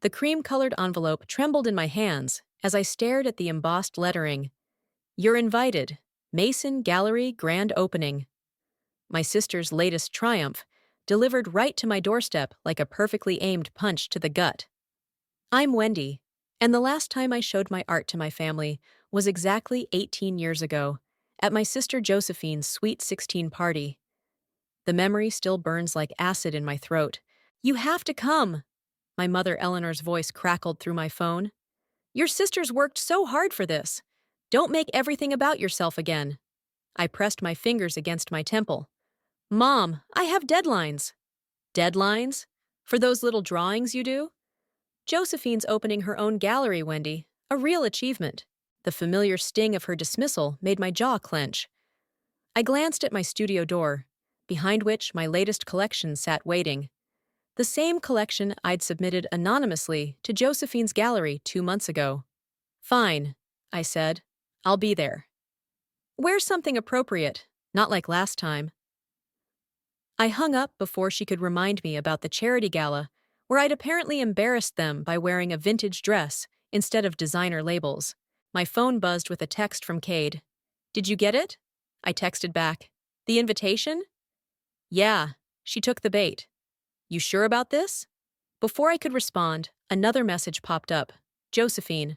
The cream-colored envelope trembled in my hands as I stared at the embossed lettering. "You're invited. Mason Gallery Grand Opening." My sister's latest triumph, delivered right to my doorstep like a perfectly aimed punch to the gut. I'm Wendy, and the last time I showed my art to my family was exactly 18 years ago, at my sister Josephine's Sweet 16 party. The memory still burns like acid in my throat. "You have to come!" My mother Eleanor's voice crackled through my phone. "Your sister's worked so hard for this. Don't make everything about yourself again." I pressed my fingers against my temple. "Mom, I have deadlines." "Deadlines? For those little drawings you do?" "Josephine's opening her own gallery, Wendy. A real achievement." The familiar sting of her dismissal made my jaw clench. I glanced at my studio door, behind which my latest collection sat waiting. The same collection I'd submitted anonymously to Josephine's gallery 2 months ago. "Fine," I said. "I'll be there. Wear something appropriate, not like last time." I hung up before she could remind me about the charity gala, where I'd apparently embarrassed them by wearing a vintage dress instead of designer labels. My phone buzzed with a text from Cade. "Did you get it?" I texted back. "The invitation?" "Yeah," she took the bait. "You sure about this?" Before I could respond, another message popped up. Josephine.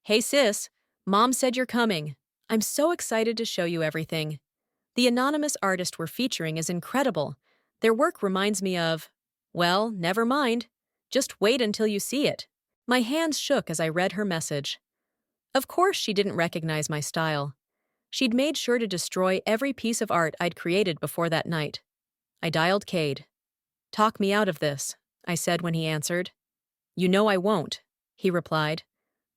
"Hey sis, Mom said you're coming. I'm so excited to show you everything. The anonymous artist we're featuring is incredible. Their work reminds me of... Well, never mind. Just wait until you see it." My hands shook as I read her message. Of course she didn't recognize my style. She'd made sure to destroy every piece of art I'd created before that night. I dialed Cade. "Talk me out of this," I said when he answered. "You know I won't," he replied.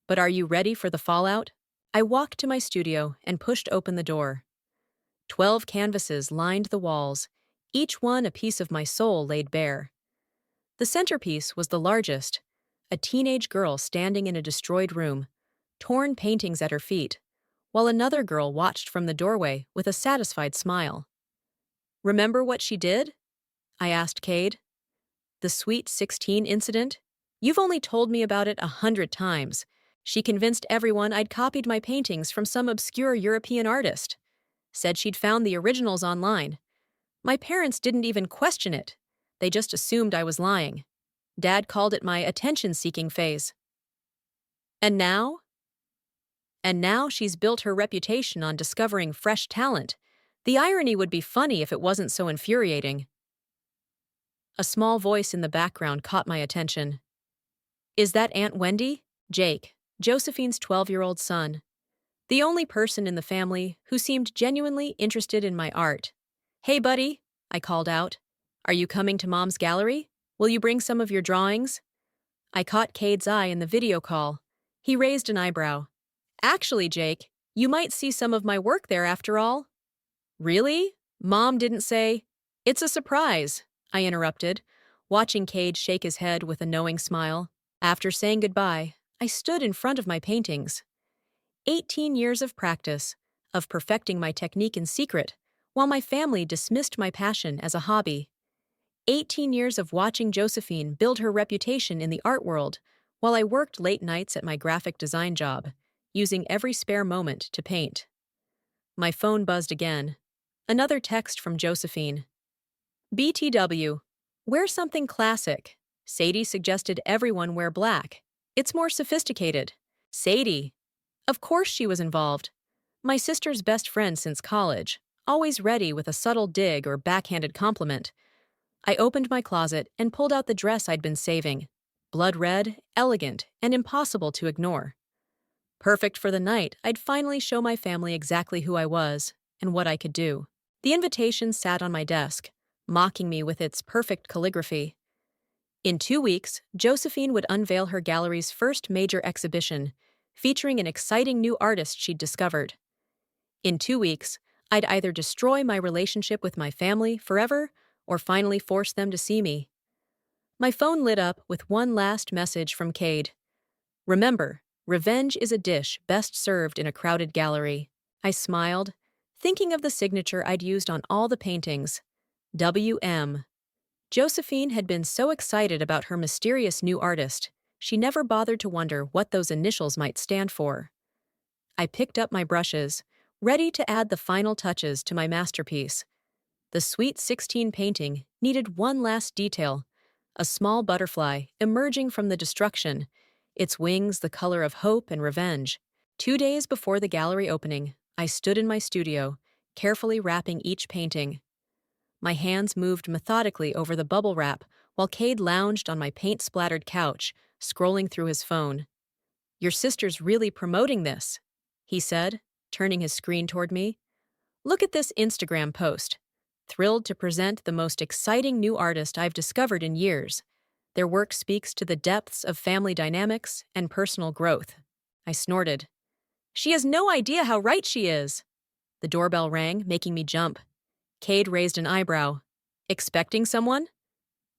"But are you ready for the fallout?" I walked to my studio and pushed open the door. 12 canvases lined the walls, each one a piece of my soul laid bare. The centerpiece was the largest, a teenage girl standing in a destroyed room, torn paintings at her feet, while another girl watched from the doorway with a satisfied smile. "Remember what she did?" I asked Cade. "The Sweet 16 incident? You've only told me about it 100 times. She convinced everyone I'd copied my paintings from some obscure European artist. Said she'd found the originals online. My parents didn't even question it. They just assumed I was lying. Dad called it my attention-seeking phase. And now? And now she's built her reputation on discovering fresh talent. The irony would be funny if it wasn't so infuriating." A small voice in the background caught my attention. "Is that Aunt Wendy?" Jake, Josephine's 12-year-old son. The only person in the family who seemed genuinely interested in my art. "Hey, buddy," I called out. "Are you coming to Mom's gallery? Will you bring some of your drawings?" I caught Cade's eye in the video call. He raised an eyebrow. "Actually, Jake, you might see some of my work there after all." "Really? Mom didn't say—" "It's a surprise," I interrupted, watching Cade shake his head with a knowing smile. After saying goodbye, I stood in front of my paintings. 18 years of practice, of perfecting my technique in secret, while my family dismissed my passion as a hobby. 18 years of watching Josephine build her reputation in the art world, while I worked late nights at my graphic design job, using every spare moment to paint. My phone buzzed again. Another text from Josephine. "BTW. Wear something classic. Sadie suggested everyone wear black. It's more sophisticated." Sadie. Of course she was involved. My sister's best friend since college, always ready with a subtle dig or backhanded compliment. I opened my closet and pulled out the dress I'd been saving. Blood red, elegant, and impossible to ignore. Perfect for the night, I'd finally show my family exactly who I was and what I could do. The invitation sat on my desk, mocking me with its perfect calligraphy. In 2 weeks, Josephine would unveil her gallery's first major exhibition, featuring an exciting new artist she'd discovered. In 2 weeks, I'd either destroy my relationship with my family forever or finally force them to see me. My phone lit up with one last message from Cade. "Remember, revenge is a dish best served in a crowded gallery." I smiled, thinking of the signature I'd used on all the paintings. WM. Josephine had been so excited about her mysterious new artist, she never bothered to wonder what those initials might stand for. I picked up my brushes, ready to add the final touches to my masterpiece. The Sweet 16 painting needed one last detail, a small butterfly emerging from the destruction, its wings the color of hope and revenge. 2 days before the gallery opening, I stood in my studio, carefully wrapping each painting. My hands moved methodically over the bubble wrap while Cade lounged on my paint-splattered couch, scrolling through his phone. "Your sister's really promoting this," he said, turning his screen toward me. "Look at this Instagram post. Thrilled to present the most exciting new artist I've discovered in years. Their work speaks to the depths of family dynamics and personal growth." I snorted. "She has no idea how right she is." The doorbell rang, making me jump. Cade raised an eyebrow. "Expecting someone?"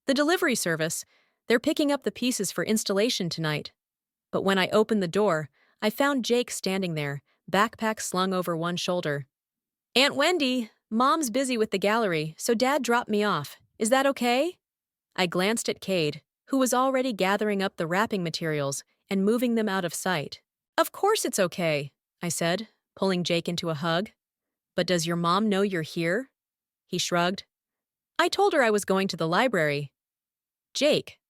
"The delivery service. They're picking up the pieces for installation tonight." But when I opened the door, I found Jake standing there, backpack slung over one shoulder. "Aunt Wendy, Mom's busy with the gallery, so Dad dropped me off. Is that okay?" I glanced at Cade, who was already gathering up the wrapping materials and moving them out of sight. "Of course it's okay," I said, pulling Jake into a hug. "But does your mom know you're here?" He shrugged. "I told her I was going to the library." "Jake,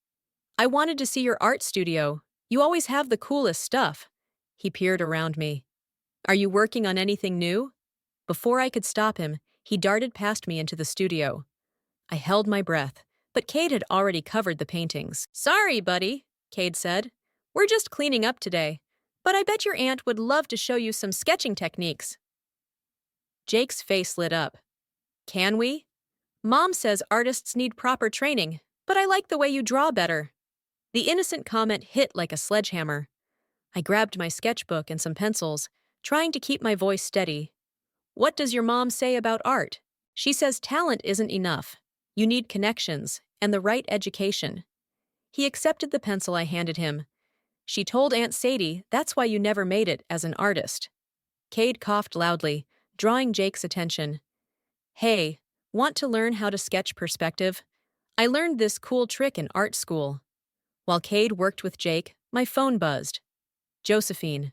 I wanted to see your art studio. You always have the coolest stuff." He peered around me. "Are you working on anything new?" Before I could stop him, he darted past me into the studio. I held my breath, but Cade had already covered the paintings. "Sorry, buddy," Cade said. "We're just cleaning up today, but I bet your aunt would love to show you some sketching techniques." Jake's face lit up. "Can we? Mom says artists need proper training, but I like the way you draw better." The innocent comment hit like a sledgehammer. I grabbed my sketchbook and some pencils, trying to keep my voice steady. "What does your mom say about art?" "She says talent isn't enough. You need connections and the right education." He accepted the pencil I handed him. "She told Aunt Sadie that's why you never made it as an artist." Cade coughed loudly, drawing Jake's attention. "Hey, want to learn how to sketch perspective? I learned this cool trick in art school." While Cade worked with Jake, my phone buzzed. "Josephine."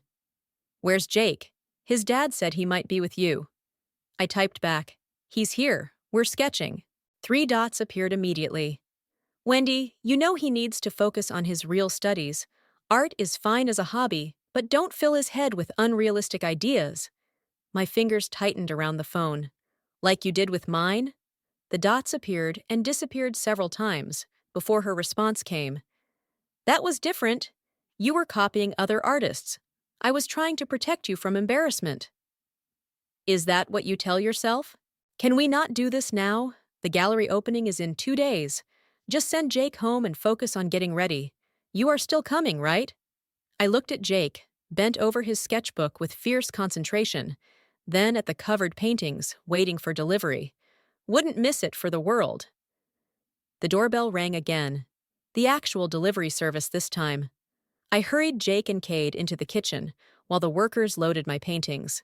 "Where's Jake? His dad said he might be with you." I typed back, "He's here. We're sketching." 3 dots appeared immediately. "Wendy, you know he needs to focus on his real studies. Art is fine as a hobby, but don't fill his head with unrealistic ideas." My fingers tightened around the phone. "Like you did with mine?" The dots appeared and disappeared several times before her response came. "That was different. You were copying other artists. I was trying to protect you from embarrassment." "Is that what you tell yourself? Can we not do this now? The gallery opening is in 2 days. Just send Jake home and focus on getting ready. You are still coming, right?" I looked at Jake, bent over his sketchbook with fierce concentration, then at the covered paintings, waiting for delivery. Wouldn't miss it for the world. The doorbell rang again. The actual delivery service this time. I hurried Jake and Cade into the kitchen while the workers loaded my paintings.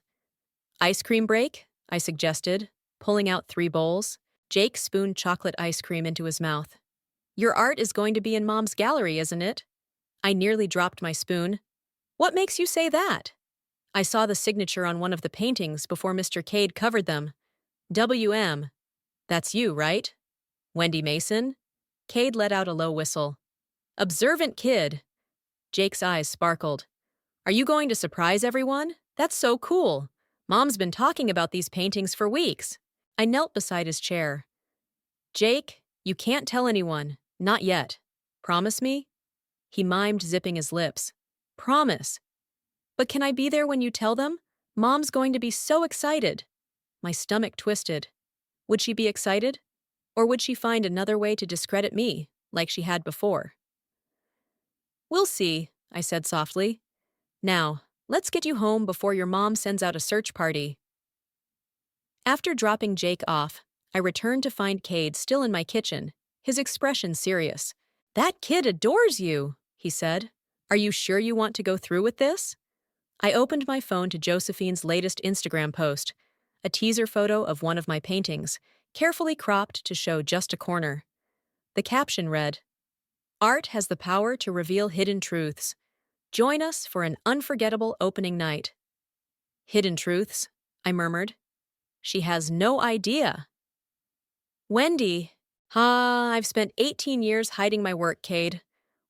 "Ice cream break?" I suggested, pulling out 3 bowls. Jake spooned chocolate ice cream into his mouth. "Your art is going to be in Mom's gallery, isn't it?" I nearly dropped my spoon. "What makes you say that?" I saw the signature on one of the paintings before Mr. Cade covered them. "WM. That's you, right? Wendy Mason?" Cade let out a low whistle. "Observant kid." Jake's eyes sparkled. "Are you going to surprise everyone? That's so cool. Mom's been talking about these paintings for weeks." I knelt beside his chair. "Jake, you can't tell anyone. Not yet. Promise me?" He mimed, zipping his lips. "Promise." "But can I be there when you tell them? Mom's going to be so excited." My stomach twisted. Would she be excited? Or would she find another way to discredit me, like she had before? "We'll see," I said softly. "Now, let's get you home before your mom sends out a search party." After dropping Jake off, I returned to find Cade still in my kitchen, his expression serious. "That kid adores you," he said. "Are you sure you want to go through with this?" I opened my phone to Josephine's latest Instagram post, a teaser photo of one of my paintings, carefully cropped to show just a corner. The caption read, Art has the power to reveal hidden truths. Join us for an unforgettable opening night. Hidden truths, I murmured. She has no idea. Wendy. I've spent 18 years hiding my work, Cade,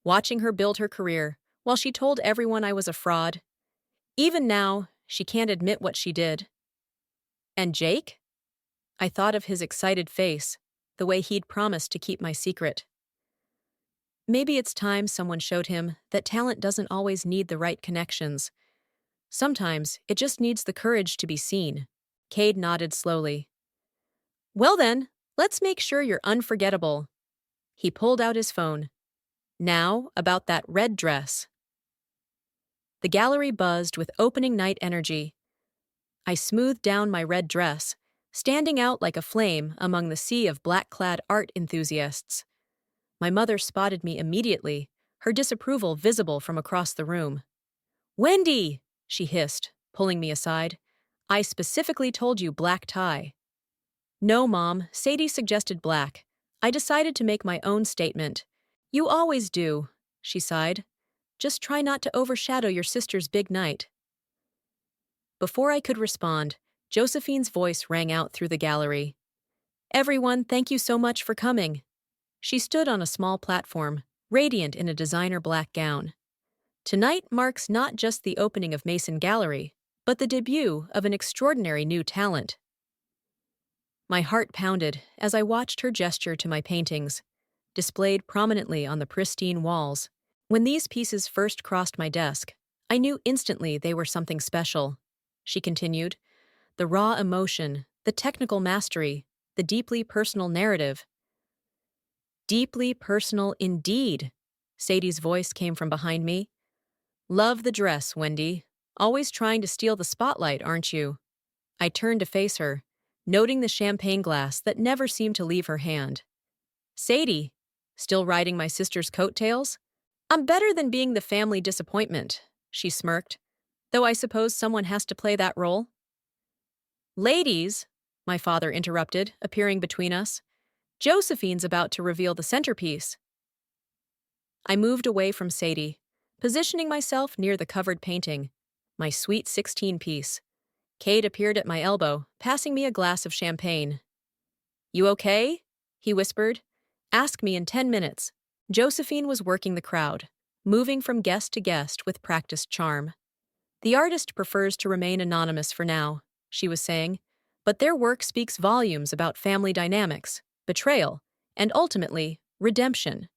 watching her build her career, while she told everyone I was a fraud. Even now, she can't admit what she did. And Jake? I thought of his excited face, the way he'd promised to keep my secret. Maybe it's time someone showed him that talent doesn't always need the right connections. Sometimes it just needs the courage to be seen. Cade nodded slowly. Well then, let's make sure you're unforgettable. He pulled out his phone. Now, about that red dress. The gallery buzzed with opening night energy. I smoothed down my red dress, standing out like a flame among the sea of black-clad art enthusiasts. My mother spotted me immediately, her disapproval visible from across the room. Wendy, she hissed, pulling me aside. I specifically told you black tie. No, Mom, Sadie suggested black. I decided to make my own statement. You always do, she sighed. Just try not to overshadow your sister's big night. Before I could respond, Josephine's voice rang out through the gallery. Everyone, thank you so much for coming. She stood on a small platform, radiant in a designer black gown. Tonight marks not just the opening of Mason Gallery, but the debut of an extraordinary new talent. My heart pounded as I watched her gesture to my paintings, displayed prominently on the pristine walls. When these pieces first crossed my desk, I knew instantly they were something special. She continued, the raw emotion, the technical mastery, the deeply personal narrative. Deeply personal indeed, Sadie's voice came from behind me. Love the dress, Wendy. Always trying to steal the spotlight, aren't you? I turned to face her, noting the champagne glass that never seemed to leave her hand. Sadie, still riding my sister's coattails? I'm better than being the family disappointment, she smirked, though I suppose someone has to play that role. Ladies, my father interrupted, appearing between us. Josephine's about to reveal the centerpiece. I moved away from Sadie, positioning myself near the covered painting, my sweet 16-piece. Cade appeared at my elbow, passing me a glass of champagne. You okay? He whispered. Ask me in 10 minutes. Josephine was working the crowd, moving from guest to guest with practiced charm. The artist prefers to remain anonymous for now, she was saying, but their work speaks volumes about family dynamics, betrayal, and ultimately, redemption.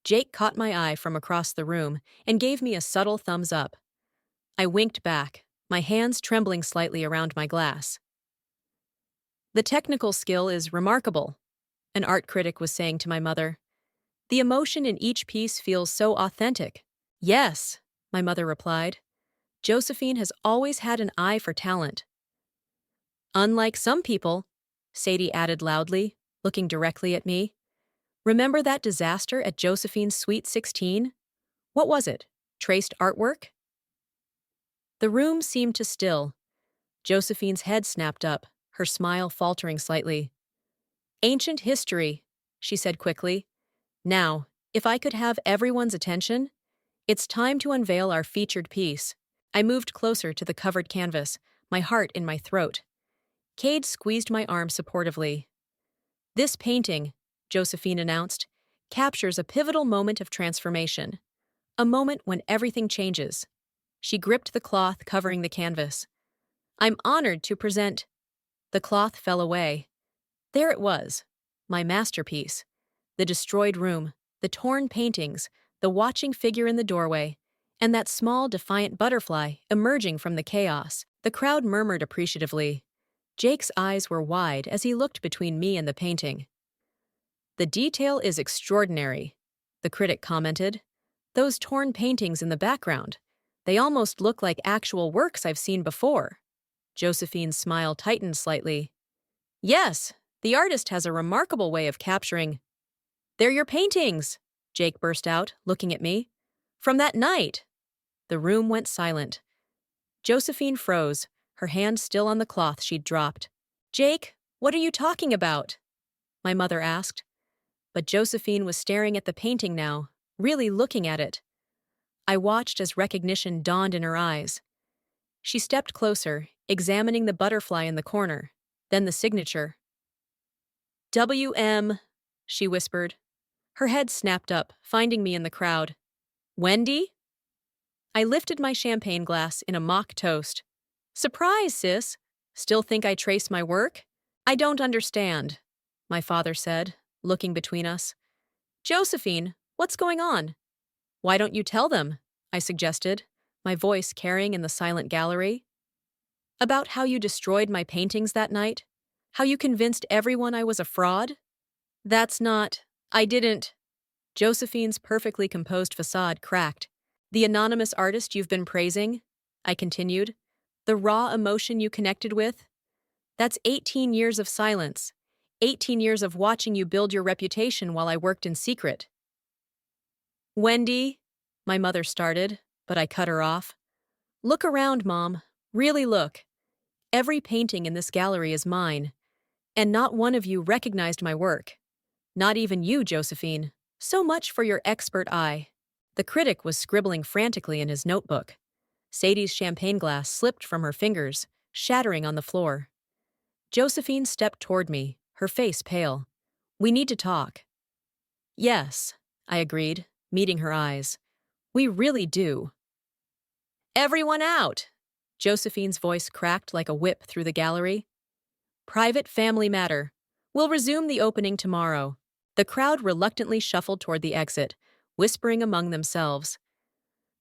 Jake caught my eye from across the room and gave me a subtle thumbs up. I winked back, my hands trembling slightly around my glass. The technical skill is remarkable, an art critic was saying to my mother. The emotion in each piece feels so authentic. Yes, my mother replied. Josephine has always had an eye for talent. Unlike some people, Sadie added loudly, looking directly at me. Remember that disaster at Josephine's Sweet 16? What was it? Traced artwork? The room seemed to still. Josephine's head snapped up, her smile faltering slightly. Ancient history, she said quickly. Now, if I could have everyone's attention, it's time to unveil our featured piece. I moved closer to the covered canvas, my heart in my throat. Cade squeezed my arm supportively. This painting, Josephine announced, captures a pivotal moment of transformation. A moment when everything changes. She gripped the cloth covering the canvas. I'm honored to present. The cloth fell away. There it was, my masterpiece. The destroyed room, the torn paintings, the watching figure in the doorway, and that small, defiant butterfly emerging from the chaos. The crowd murmured appreciatively. Jake's eyes were wide as he looked between me and the painting. The detail is extraordinary, the critic commented. Those torn paintings in the background, they almost look like actual works I've seen before. Josephine's smile tightened slightly. Yes, the artist has a remarkable way of capturing. They're your paintings, Jake burst out, looking at me. From that night. The room went silent. Josephine froze, her hand still on the cloth she'd dropped. Jake, what are you talking about? My mother asked. But Josephine was staring at the painting now, really looking at it. I watched as recognition dawned in her eyes. She stepped closer, examining the butterfly in the corner, then the signature. "W.M.," she whispered. Her head snapped up, finding me in the crowd. "Wendy?" I lifted my champagne glass in a mock toast. "Surprise, sis! Still think I trace my work?" "I don't understand," my father said, looking between us. "Josephine, what's going on?" "Why don't you tell them?" I suggested, my voice carrying in the silent gallery. "About how you destroyed my paintings that night? How you convinced everyone I was a fraud?" "That's not— I didn't—" Josephine's perfectly composed facade cracked. "The anonymous artist you've been praising," I continued, "the raw emotion you connected with, that's 18 years of silence, 18 years of watching you build your reputation while I worked in secret." "Wendy," my mother started, but I cut her off. "Look around, Mom. Really look. Every painting in this gallery is mine, and not one of you recognized my work. Not even you, Josephine. So much for your expert eye." The critic was scribbling frantically in his notebook. Sadie's champagne glass slipped from her fingers, shattering on the floor. Josephine stepped toward me, her face pale. "We need to talk." "Yes," I agreed, meeting her eyes. "We really do." "Everyone out!" Josephine's voice cracked like a whip through the gallery. "Private family matter. We'll resume the opening tomorrow." The crowd reluctantly shuffled toward the exit, whispering among themselves.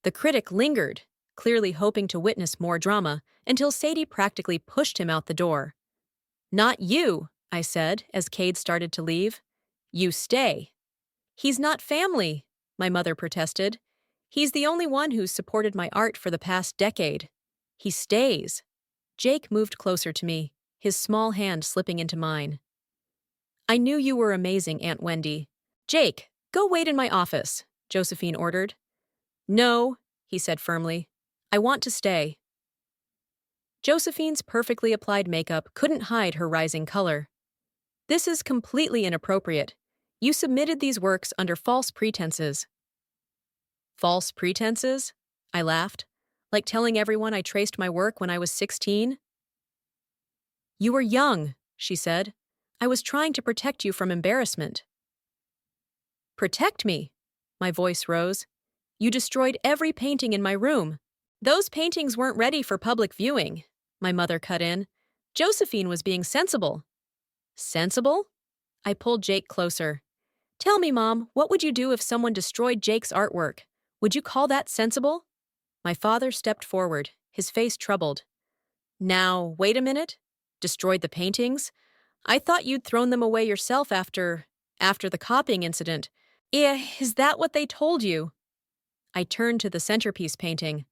The critic lingered, clearly hoping to witness more drama, until Sadie practically pushed him out the door. "Not you," I said as Cade started to leave. "You stay." "He's not family," my mother protested. "He's the only one who's supported my art for the past decade. He stays." Jake moved closer to me, his small hand slipping into mine. "I knew you were amazing, Aunt Wendy." "Jake, go wait in my office," Josephine ordered. "No," he said firmly. "I want to stay." Josephine's perfectly applied makeup couldn't hide her rising color. "This is completely inappropriate. You submitted these works under false pretenses." "False pretenses?" I laughed, like telling everyone I traced my work when I was 16. "You were young," she said. "I was trying to protect you from embarrassment." "Protect me?" My voice rose. "You destroyed every painting in my room." "Those paintings weren't ready for public viewing," my mother cut in. "Josephine was being sensible." "Sensible?" I pulled Jake closer. "Tell me, Mom, what would you do if someone destroyed Jake's artwork? Would you call that sensible?" My father stepped forward, his face troubled. "Now, wait a minute. Destroyed the paintings? I thought you'd thrown them away yourself after the copying incident. Is that what they told you?" I turned to the centerpiece painting.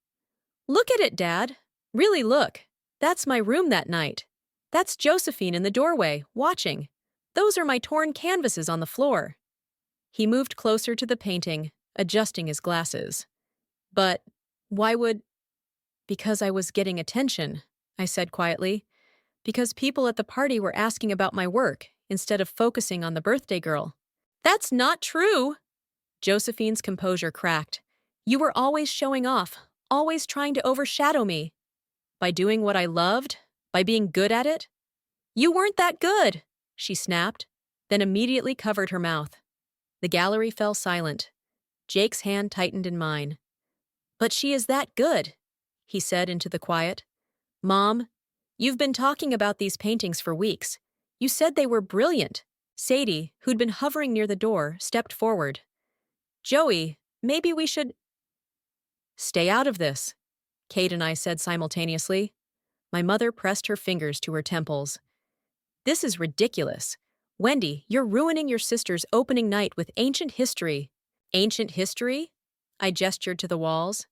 "Look at it, Dad. Really look. That's my room that night. That's Josephine in the doorway, watching. Those are my torn canvases on the floor." He moved closer to the painting, adjusting his glasses. "But why would—" "Because I was getting attention," I said quietly. "Because people at the party were asking about my work, instead of focusing on the birthday girl." "That's not true!" Josephine's composure cracked. "You were always showing off, always trying to overshadow me. By doing what I loved, by being good at it." "You weren't that good," she snapped, then immediately covered her mouth. The gallery fell silent. Jake's hand tightened in mine. "But she is that good," he said into the quiet. "Mom, you've been talking about these paintings for weeks. You said they were brilliant." Sadie, who'd been hovering near the door, stepped forward. "Joey, maybe we should—" "Stay out of this," Kate and I said simultaneously. My mother pressed her fingers to her temples. "This is ridiculous. Wendy, you're ruining your sister's opening night with ancient history." "Ancient history?" I gestured to the walls.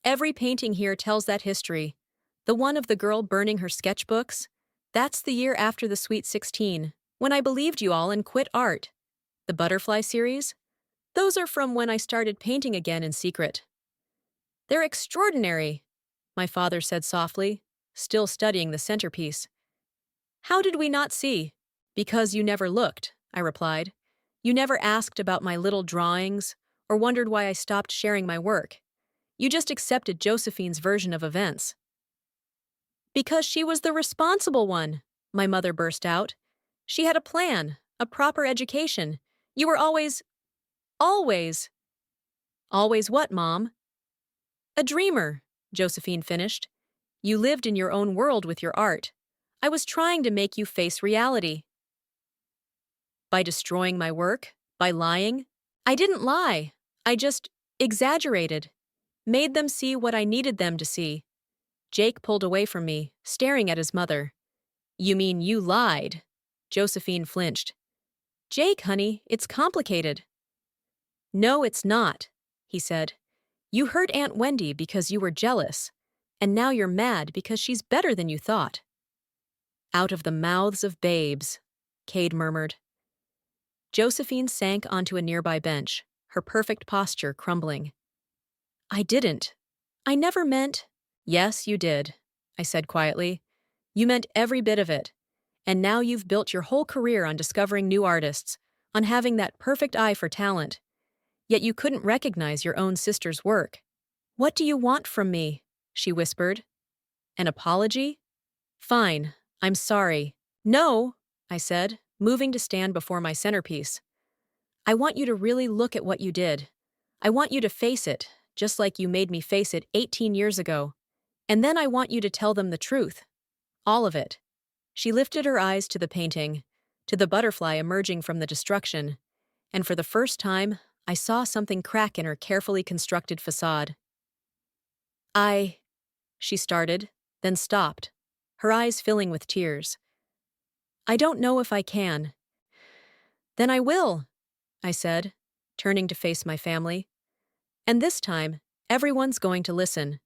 "Every painting here tells that history. The one of the girl burning her sketchbooks? That's the year after the Sweet 16, when I believed you all and quit art. The butterfly series? Those are from when I started painting again in secret." "They're extraordinary," my father said softly, still studying the centerpiece. "How did we not see?" "Because you never looked," I replied. You never asked about my little drawings or wondered why I stopped sharing my work. You just accepted Josephine's version of events. Because she was the responsible one, my mother burst out. She had a plan, a proper education. You were always, always what, Mom? A dreamer, Josephine finished. You lived in your own world with your art. I was trying to make you face reality. By destroying my work? By lying? I didn't lie. I just exaggerated. Made them see what I needed them to see. Jake pulled away from me, staring at his mother. You mean you lied? Josephine flinched. Jake, honey, it's complicated. No, it's not, he said. You hurt Aunt Wendy because you were jealous, and now you're mad because she's better than you thought. Out of the mouths of babes, Cade murmured. Josephine sank onto a nearby bench, her perfect posture crumbling. I didn't. I never meant. Yes, you did, I said quietly. You meant every bit of it. And now you've built your whole career on discovering new artists, on having that perfect eye for talent. Yet you couldn't recognize your own sister's work. What do you want from me? She whispered. An apology? Fine, I'm sorry. No, I said, moving to stand before my centerpiece. I want you to really look at what you did. I want you to face it, just like you made me face it 18 years ago. And then I want you to tell them the truth. All of it. She lifted her eyes to the painting, to the butterfly emerging from the destruction, and for the first time, I saw something crack in her carefully constructed facade. She started, then stopped, her eyes filling with tears. I don't know if I can. Then I will, I said, turning to face my family. And this time, everyone's going to listen.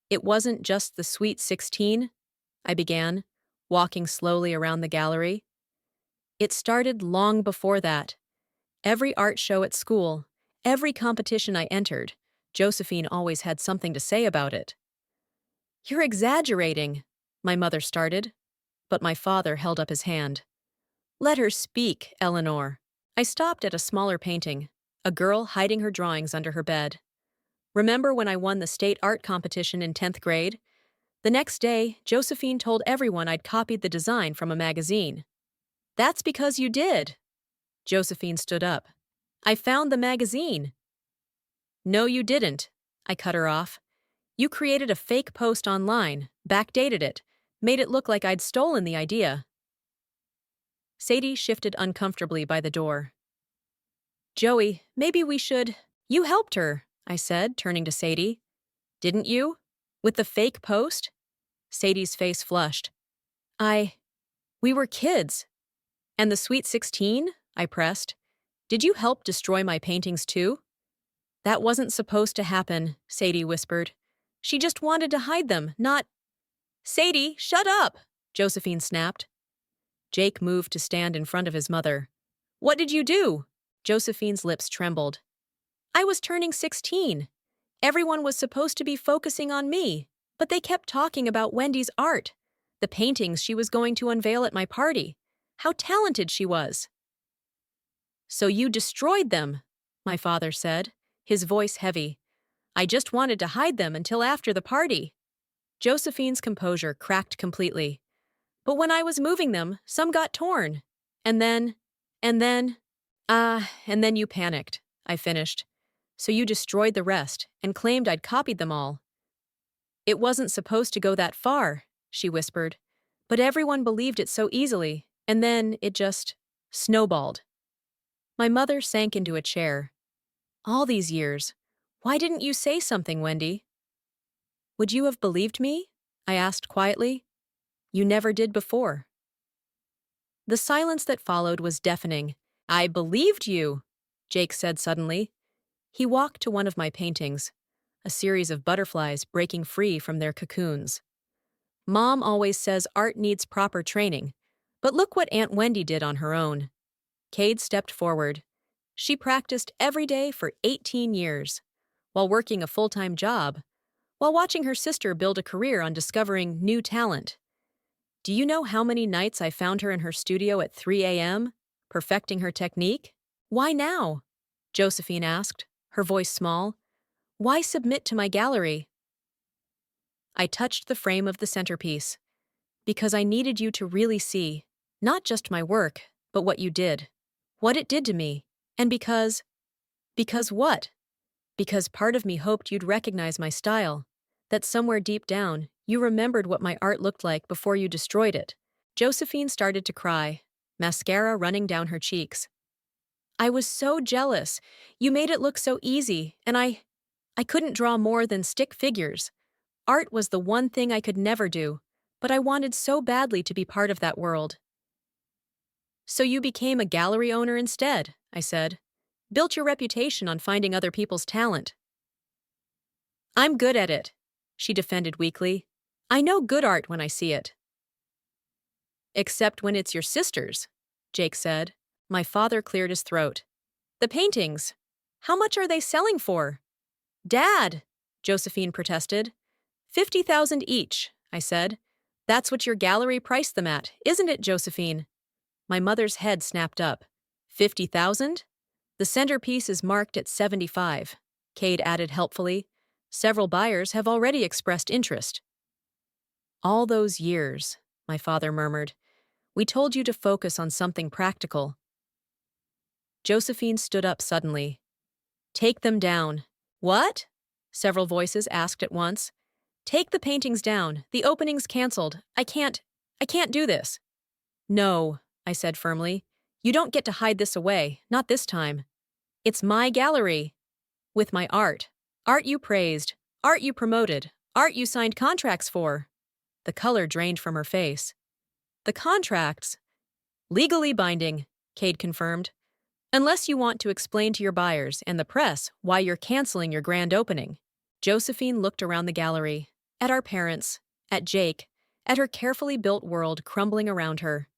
It wasn't just the Sweet 16, I began, walking slowly around the gallery. It started long before that. Every art show at school, every competition I entered, Josephine always had something to say about it. You're exaggerating, my mother started, but my father held up his hand. Let her speak, Eleanor. I stopped at a smaller painting, a girl hiding her drawings under her bed. Remember when I won the state art competition in 10th grade? The next day, Josephine told everyone I'd copied the design from a magazine. That's because you did. Josephine stood up. I found the magazine. No, you didn't, I cut her off. You created a fake post online, backdated it, made it look like I'd stolen the idea. Sadie shifted uncomfortably by the door. Joey, maybe we should. You helped her, I said, turning to Sadie. Didn't you? With the fake post? Sadie's face flushed. We were kids. And the Sweet 16? I pressed. Did you help destroy my paintings too? That wasn't supposed to happen, Sadie whispered. She just wanted to hide them, not— Sadie, shut up! Josephine snapped. Jake moved to stand in front of his mother. What did you do? Josephine's lips trembled. I was turning 16. Everyone was supposed to be focusing on me, but they kept talking about Wendy's art, the paintings she was going to unveil at my party, how talented she was. So you destroyed them, my father said, his voice heavy. I just wanted to hide them until after the party. Josephine's composure cracked completely. But when I was moving them, some got torn. And then you panicked, I finished. So you destroyed the rest and claimed I'd copied them all. It wasn't supposed to go that far, she whispered. But everyone believed it so easily, and then it just snowballed. My mother sank into a chair. All these years, why didn't you say something, Wendy? Would you have believed me? I asked quietly. You never did before. The silence that followed was deafening. I believed you, Jake said suddenly. He walked to one of my paintings, a series of butterflies breaking free from their cocoons. Mom always says art needs proper training, but look what Aunt Wendy did on her own. Cade stepped forward. She practiced every day for 18 years, while working a full-time job, while watching her sister build a career on discovering new talent. Do you know how many nights I found her in her studio at 3 a.m., perfecting her technique? Why now? Josephine asked, her voice small. Why submit to my gallery? I touched the frame of the centerpiece. Because I needed you to really see, not just my work, but what you did. What it did to me. And because what? Because part of me hoped you'd recognize my style. That somewhere deep down, you remembered what my art looked like before you destroyed it. Josephine started to cry, mascara running down her cheeks. I was so jealous. You made it look so easy, and I couldn't draw more than stick figures. Art was the one thing I could never do, but I wanted so badly to be part of that world. So you became a gallery owner instead, I said. Built your reputation on finding other people's talent. I'm good at it, she defended weakly. I know good art when I see it. Except when it's your sister's, Jake said. My father cleared his throat. The paintings. How much are they selling for? Dad, Josephine protested. 50,000 each, I said. That's what your gallery priced them at, isn't it, Josephine? My mother's head snapped up. 50,000? The centerpiece is marked at 75, Cade added helpfully. Several buyers have already expressed interest. All those years, my father murmured. We told you to focus on something practical. Josephine stood up suddenly. Take them down. What? Several voices asked at once. Take the paintings down. The opening's canceled. I can't do this. No, I said firmly. You don't get to hide this away, not this time. It's my gallery. With my art. Art you praised. Art you promoted. Art you signed contracts for. The color drained from her face. The contracts. Legally binding, Cade confirmed. Unless you want to explain to your buyers and the press why you're canceling your grand opening. Josephine looked around the gallery, at our parents, at Jake, at her carefully built world crumbling around her.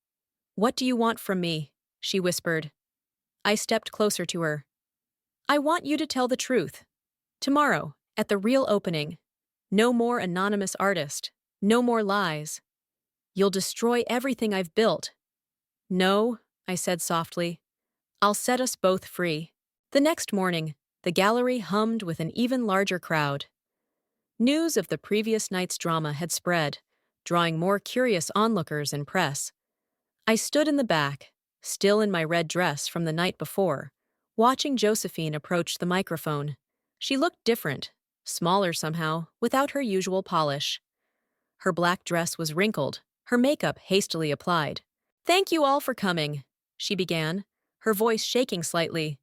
What do you want from me? She whispered. I stepped closer to her. I want you to tell the truth. Tomorrow, at the real opening. No more anonymous artist. No more lies. You'll destroy everything I've built. No, I said softly. I'll set us both free. The next morning, the gallery hummed with an even larger crowd. News of the previous night's drama had spread, drawing more curious onlookers and press. I stood in the back, still in my red dress from the night before, watching Josephine approach the microphone. She looked different, smaller somehow, without her usual polish. Her black dress was wrinkled, her makeup hastily applied. Thank you all for coming, she began, her voice shaking slightly.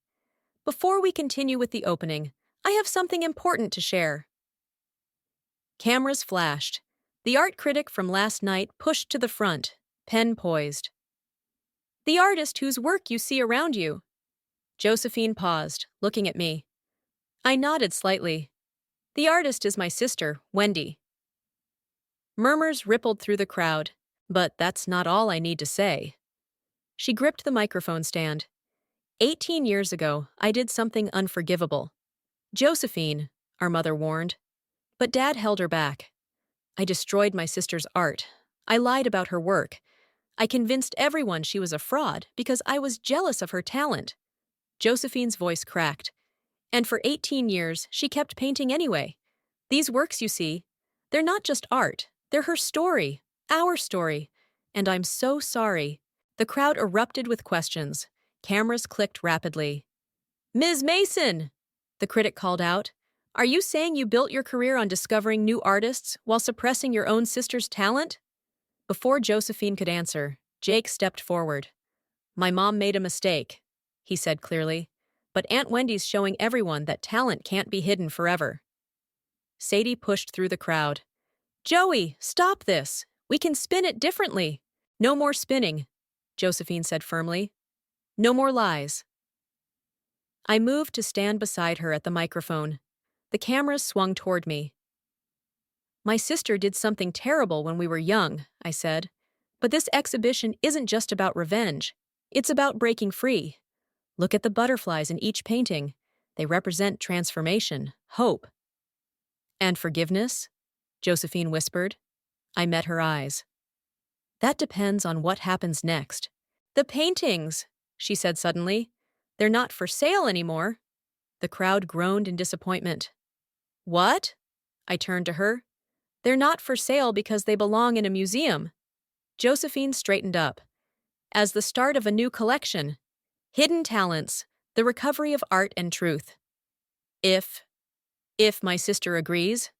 Before we continue with the opening, I have something important to share. Cameras flashed. The art critic from last night pushed to the front, pen poised. The artist whose work you see around you. Josephine paused, looking at me. I nodded slightly. The artist is my sister, Wendy. Murmurs rippled through the crowd, but that's not all I need to say. She gripped the microphone stand. 18 years ago, I did something unforgivable. Josephine, our mother warned. But Dad held her back. I destroyed my sister's art. I lied about her work. I convinced everyone she was a fraud because I was jealous of her talent. Josephine's voice cracked. And for 18 years, she kept painting anyway. These works you see, they're not just art. They're her story, our story. And I'm so sorry. The crowd erupted with questions. Cameras clicked rapidly. Ms. Mason, the critic called out. Are you saying you built your career on discovering new artists while suppressing your own sister's talent? Before Josephine could answer, Jake stepped forward. My mom made a mistake, he said clearly, but Aunt Wendy's showing everyone that talent can't be hidden forever. Sadie pushed through the crowd. Joey, stop this. We can spin it differently. No more spinning, Josephine said firmly. No more lies. I moved to stand beside her at the microphone. The cameras swung toward me. My sister did something terrible when we were young, I said. But this exhibition isn't just about revenge. It's about breaking free. Look at the butterflies in each painting. They represent transformation, hope. And forgiveness? Josephine whispered. I met her eyes. That depends on what happens next. The paintings, she said suddenly. They're not for sale anymore. The crowd groaned in disappointment. What? I turned to her. They're not for sale because they belong in a museum. Josephine straightened up. As the start of a new collection. Hidden Talents, the recovery of art and truth. If my sister agrees.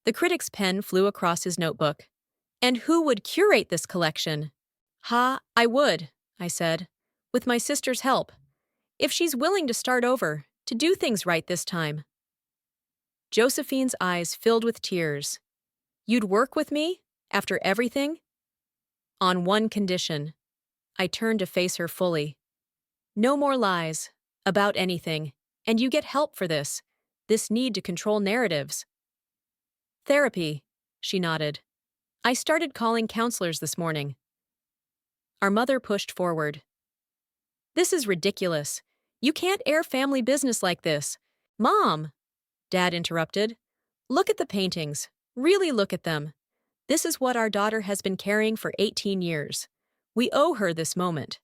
The critic's pen flew across his notebook. And who would curate this collection? I would, I said, with my sister's help. If she's willing to start over, to do things right this time. Josephine's eyes filled with tears. You'd work with me? After everything? On one condition. I turned to face her fully. No more lies. About anything. And you get help for this. This need to control narratives. Therapy, she nodded. I started calling counselors this morning. Our mother pushed forward. This is ridiculous. You can't air family business like this. Mom, Dad interrupted. Look at the paintings. Really look at them. This is what our daughter has been carrying for 18 years. We owe her this moment.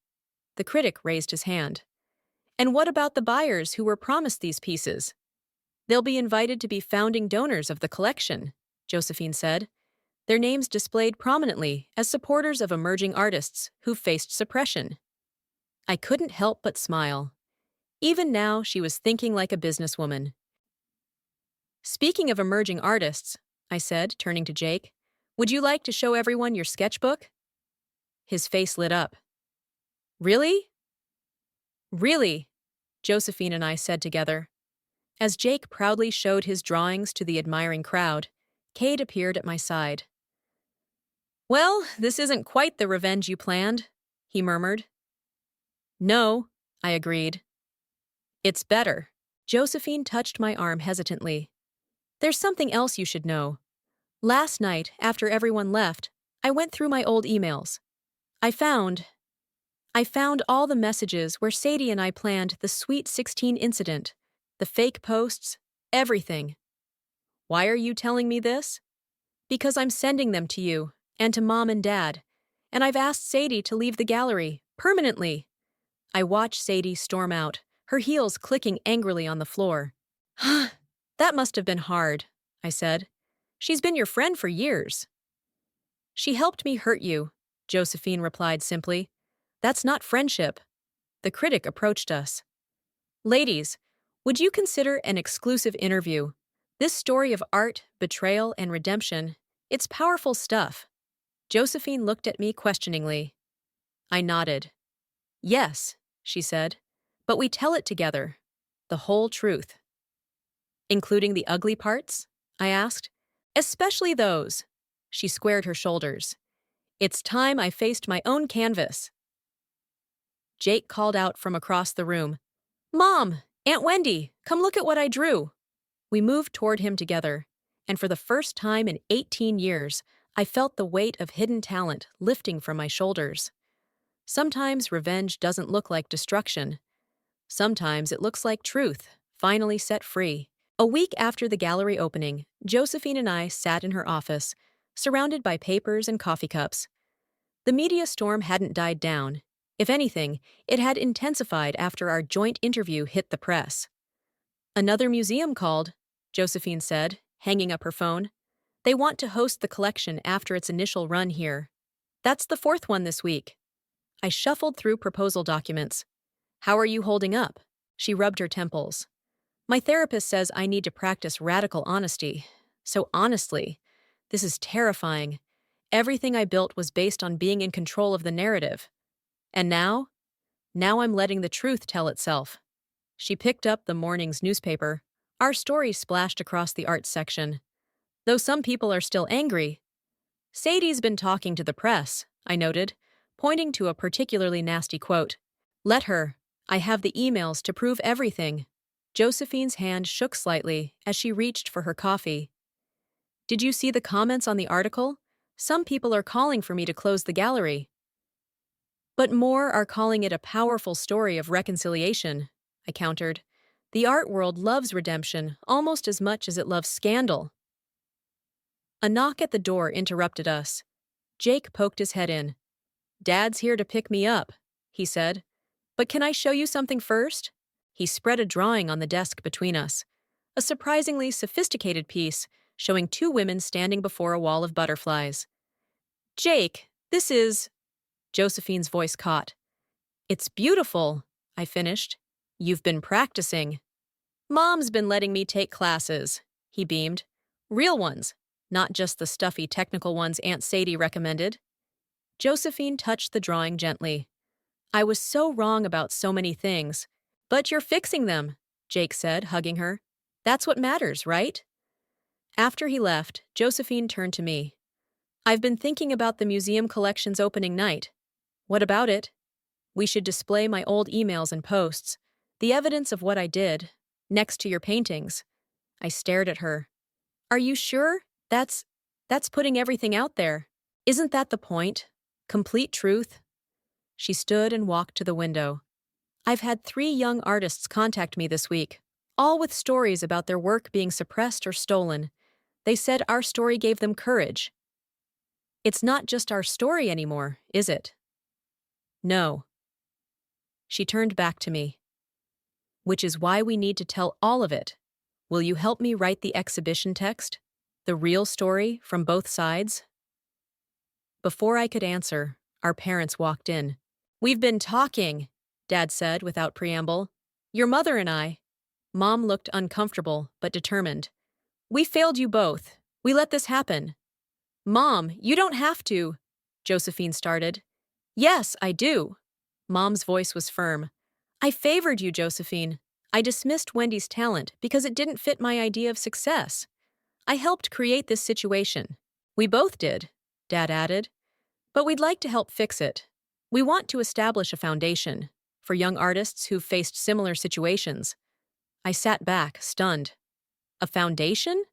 The critic raised his hand. And what about the buyers who were promised these pieces? They'll be invited to be founding donors of the collection, Josephine said. Their names displayed prominently as supporters of emerging artists who've faced suppression. I couldn't help but smile. Even now, she was thinking like a businesswoman. Speaking of emerging artists, I said, turning to Jake, would you like to show everyone your sketchbook? His face lit up. Really? Really, Josephine and I said together. As Jake proudly showed his drawings to the admiring crowd, Cade appeared at my side. Well, this isn't quite the revenge you planned, he murmured. No, I agreed. It's better. Josephine touched my arm hesitantly. There's something else you should know. Last night, after everyone left, I went through my old emails. I found all the messages where Sadie and I planned the Sweet 16 incident, the fake posts, everything. Why are you telling me this? Because I'm sending them to you, and to Mom and Dad, and I've asked Sadie to leave the gallery, permanently. I watched Sadie storm out, her heels clicking angrily on the floor. That must have been hard, I said. She's been your friend for years. She helped me hurt you, Josephine replied simply. That's not friendship. The critic approached us. Ladies, would you consider an exclusive interview? This story of art, betrayal, and redemption, it's powerful stuff. Josephine looked at me questioningly. I nodded. Yes, she said, but we tell it together. The whole truth. Including the ugly parts? I asked. Especially those. She squared her shoulders. It's time I faced my own canvas. Jake called out from across the room. Mom, Aunt Wendy, come look at what I drew. We moved toward him together, and for the first time in 18 years, I felt the weight of hidden talent lifting from my shoulders. Sometimes revenge doesn't look like destruction. Sometimes it looks like truth, finally set free. A week after the gallery opening, Josephine and I sat in her office, surrounded by papers and coffee cups. The media storm hadn't died down. If anything, it had intensified after our joint interview hit the press. Another museum called, Josephine said, hanging up her phone. They want to host the collection after its initial run here. That's the fourth one this week. I shuffled through proposal documents. How are you holding up? She rubbed her temples. My therapist says I need to practice radical honesty. So honestly, this is terrifying. Everything I built was based on being in control of the narrative. And now? Now I'm letting the truth tell itself. She picked up the morning's newspaper. Our story splashed across the arts section. Though some people are still angry. Sadie's been talking to the press, I noted, pointing to a particularly nasty quote. Let her. I have the emails to prove everything. Josephine's hand shook slightly as she reached for her coffee. Did you see the comments on the article? Some people are calling for me to close the gallery. But more are calling it a powerful story of reconciliation, I countered. The art world loves redemption almost as much as it loves scandal. A knock at the door interrupted us. Jake poked his head in. Dad's here to pick me up, he said. But can I show you something first? He spread a drawing on the desk between us. A surprisingly sophisticated piece showing two women standing before a wall of butterflies. Jake, this is… Josephine's voice caught. It's beautiful, I finished. You've been practicing. Mom's been letting me take classes, he beamed. Real ones, not just the stuffy technical ones Aunt Sadie recommended. Josephine touched the drawing gently. I was so wrong about so many things. But you're fixing them, Jake said, hugging her. That's what matters, right? After he left, Josephine turned to me. I've been thinking about the museum collection's opening night. What about it? We should display my old emails and posts, the evidence of what I did, next to your paintings. I stared at her. Are you sure? That's putting everything out there. Isn't that the point? Complete truth? She stood and walked to the window. I've had 3 young artists contact me this week, all with stories about their work being suppressed or stolen. They said our story gave them courage. It's not just our story anymore, is it? No. She turned back to me. Which is why we need to tell all of it. Will you help me write the exhibition text? The real story from both sides? Before I could answer, our parents walked in. We've been talking, Dad said without preamble. Your mother and I. Mom looked uncomfortable but determined. We failed you both. We let this happen. Mom, you don't have to, Josephine started. Yes, I do. Mom's voice was firm. I favored you, Josephine. I dismissed Wendy's talent because it didn't fit my idea of success. I helped create this situation. We both did, Dad added. But we'd like to help fix it. We want to establish a foundation for young artists who've faced similar situations. I sat back, stunned. A foundation?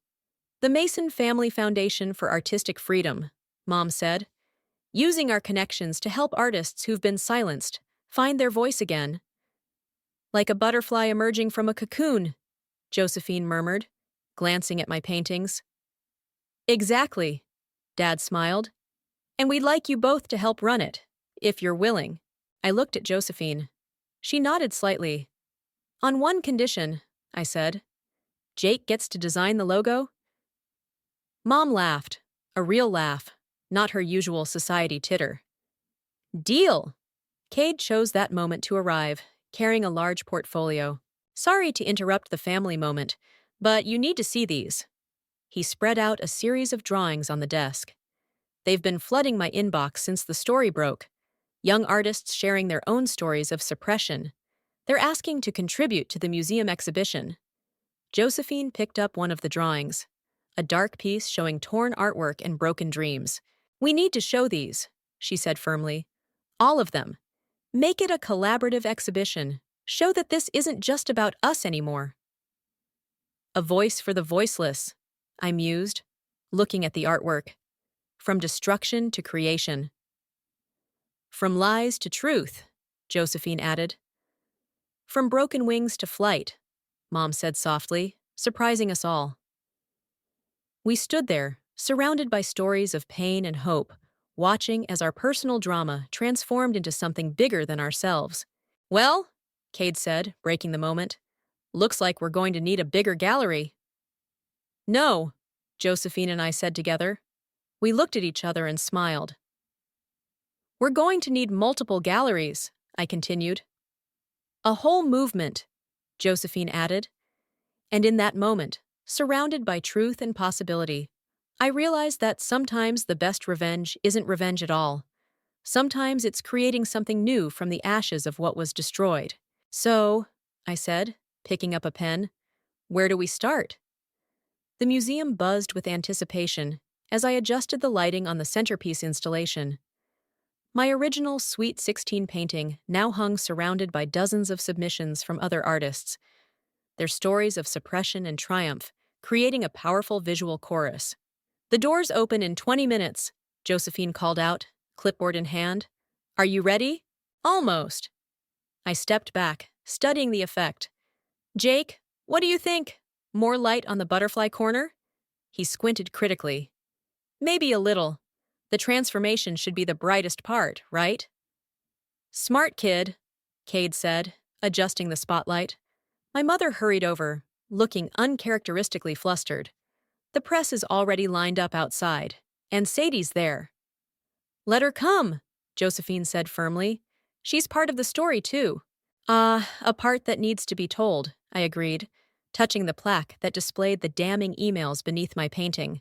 The Mason Family Foundation for Artistic Freedom, Mom said. Using our connections to help artists who've been silenced find their voice again. Like a butterfly emerging from a cocoon, Josephine murmured, glancing at my paintings. Exactly, Dad smiled. And we'd like you both to help run it, if you're willing. I looked at Josephine. She nodded slightly. On one condition, I said. Jake gets to design the logo? Mom laughed, a real laugh, not her usual society titter. Deal! Cade chose that moment to arrive, carrying a large portfolio. Sorry to interrupt the family moment, but you need to see these. He spread out a series of drawings on the desk. They've been flooding my inbox since the story broke. Young artists sharing their own stories of suppression. They're asking to contribute to the museum exhibition. Josephine picked up one of the drawings, a dark piece showing torn artwork and broken dreams. We need to show these, she said firmly. All of them. Make it a collaborative exhibition. Show that this isn't just about us anymore. A voice for the voiceless, I mused, looking at the artwork. From destruction to creation. From lies to truth, Josephine added. From broken wings to flight, Mom said softly, surprising us all. We stood there, surrounded by stories of pain and hope, watching as our personal drama transformed into something bigger than ourselves. Well, Cade said, breaking the moment, looks like we're going to need a bigger gallery. No, Josephine and I said together. We looked at each other and smiled. We're going to need multiple galleries, I continued. A whole movement, Josephine added. And in that moment, surrounded by truth and possibility, I realized that sometimes the best revenge isn't revenge at all. Sometimes it's creating something new from the ashes of what was destroyed. So, I said, picking up a pen, where do we start? The museum buzzed with anticipation as I adjusted the lighting on the centerpiece installation. My original Sweet 16 painting now hung surrounded by dozens of submissions from other artists, their stories of suppression and triumph, creating a powerful visual chorus. The doors open in 20 minutes, Josephine called out, clipboard in hand. Are you ready? Almost. I stepped back, studying the effect. Jake, what do you think? More light on the butterfly corner? He squinted critically. Maybe a little. The transformation should be the brightest part, right? Smart kid. Cade said, adjusting the spotlight. My mother hurried over, looking uncharacteristically flustered. The press is already lined up outside, and Sadie's there. Let her come, Josephine said firmly. She's part of the story, too. A part that needs to be told, I agreed, touching the plaque that displayed the damning emails beneath my painting.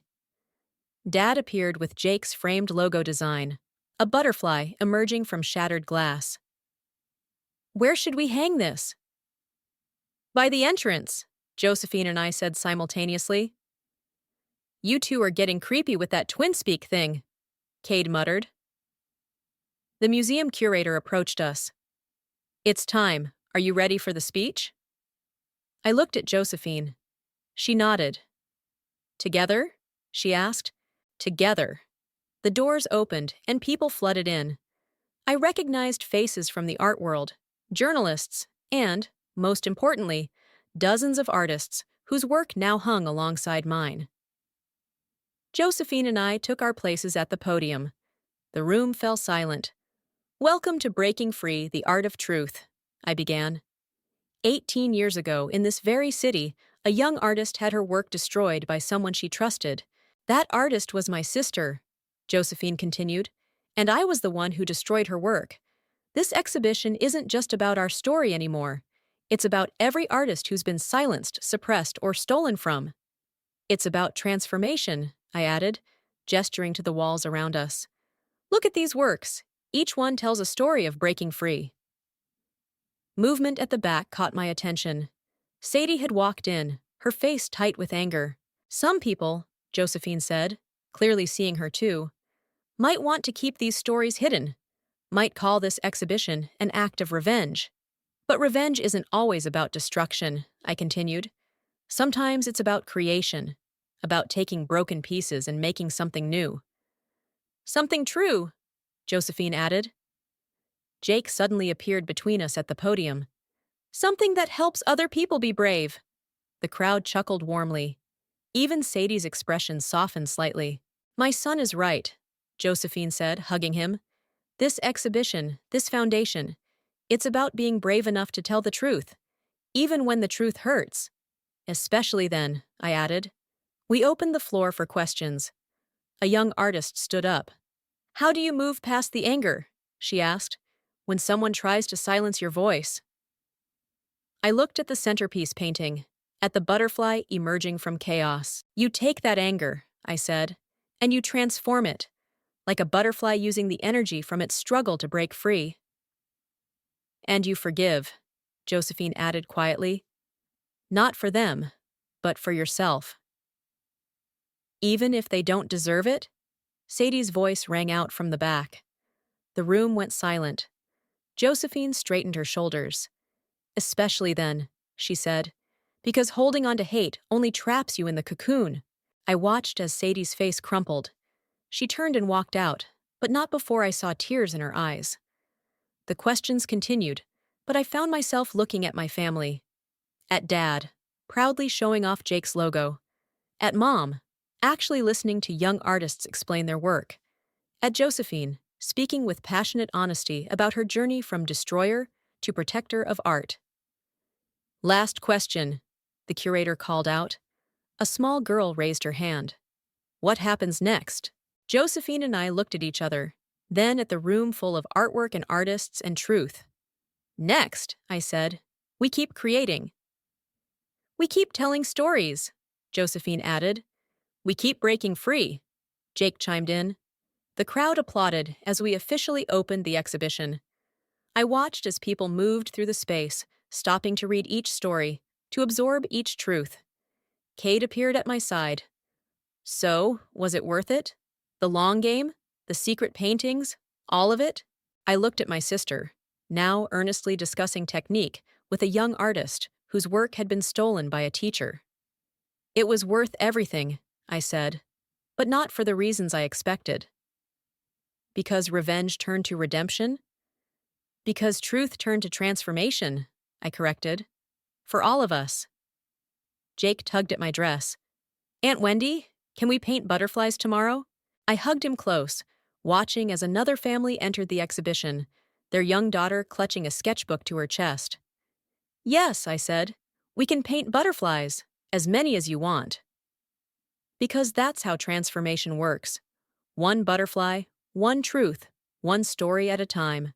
Dad appeared with Jake's framed logo design, a butterfly emerging from shattered glass. Where should we hang this? By the entrance, Josephine and I said simultaneously. You two are getting creepy with that twin speak thing, Cade muttered. The museum curator approached us. It's time. Are you ready for the speech? I looked at Josephine. She nodded. Together? She asked. Together. The doors opened and people flooded in. I recognized faces from the art world, journalists, and, most importantly, dozens of artists whose work now hung alongside mine. Josephine and I took our places at the podium. The room fell silent. Welcome to Breaking Free, the Art of Truth, I began. 18 years ago, in this very city, a young artist had her work destroyed by someone she trusted. That artist was my sister, Josephine continued, and I was the one who destroyed her work. This exhibition isn't just about our story anymore. It's about every artist who's been silenced, suppressed, or stolen from. It's about transformation, I added, gesturing to the walls around us. Look at these works. Each one tells a story of breaking free. Movement at the back caught my attention. Sadie had walked in, her face tight with anger. Some people, Josephine said, clearly seeing her too, might want to keep these stories hidden, might call this exhibition an act of revenge. But revenge isn't always about destruction, I continued. Sometimes it's about creation, about taking broken pieces and making something new. Something true, Josephine added. Jake suddenly appeared between us at the podium. Something that helps other people be brave. The crowd chuckled warmly. Even Sadie's expression softened slightly. My son is right, Josephine said, hugging him. This exhibition, this foundation, it's about being brave enough to tell the truth, even when the truth hurts. Especially then, I added. We opened the floor for questions. A young artist stood up. How do you move past the anger? She asked. When someone tries to silence your voice. I looked at the centerpiece painting, at the butterfly emerging from chaos. You take that anger, I said, and you transform it, like a butterfly using the energy from its struggle to break free. And you forgive, Josephine added quietly. Not for them, but for yourself. Even if they don't deserve it? Sadie's voice rang out from the back. The room went silent. Josephine straightened her shoulders. Especially then, she said, because holding on to hate only traps you in the cocoon. I watched as Sadie's face crumpled. She turned and walked out, but not before I saw tears in her eyes. The questions continued, but I found myself looking at my family. At Dad, proudly showing off Jake's logo. At Mom, actually listening to young artists explain their work. At Josephine, speaking with passionate honesty about her journey from destroyer to protector of art. Last question, the curator called out. A small girl raised her hand. What happens next? Josephine and I looked at each other, then at the room full of artwork and artists and truth. Next, I said, we keep creating. We keep telling stories, Josephine added. We keep breaking free, Jake chimed in. The crowd applauded as we officially opened the exhibition. I watched as people moved through the space, stopping to read each story, to absorb each truth. Cade appeared at my side. So, was it worth it? The long game? The secret paintings? All of it? I looked at my sister, now earnestly discussing technique with a young artist whose work had been stolen by a teacher. It was worth everything, I said, but not for the reasons I expected. Because revenge turned to redemption? Because truth turned to transformation, I corrected. For all of us. Jake tugged at my dress. Aunt Wendy, can we paint butterflies tomorrow? I hugged him close, watching as another family entered the exhibition, their young daughter clutching a sketchbook to her chest. Yes, I said. We can paint butterflies, as many as you want. Because that's how transformation works. One butterfly, one truth, one story at a time.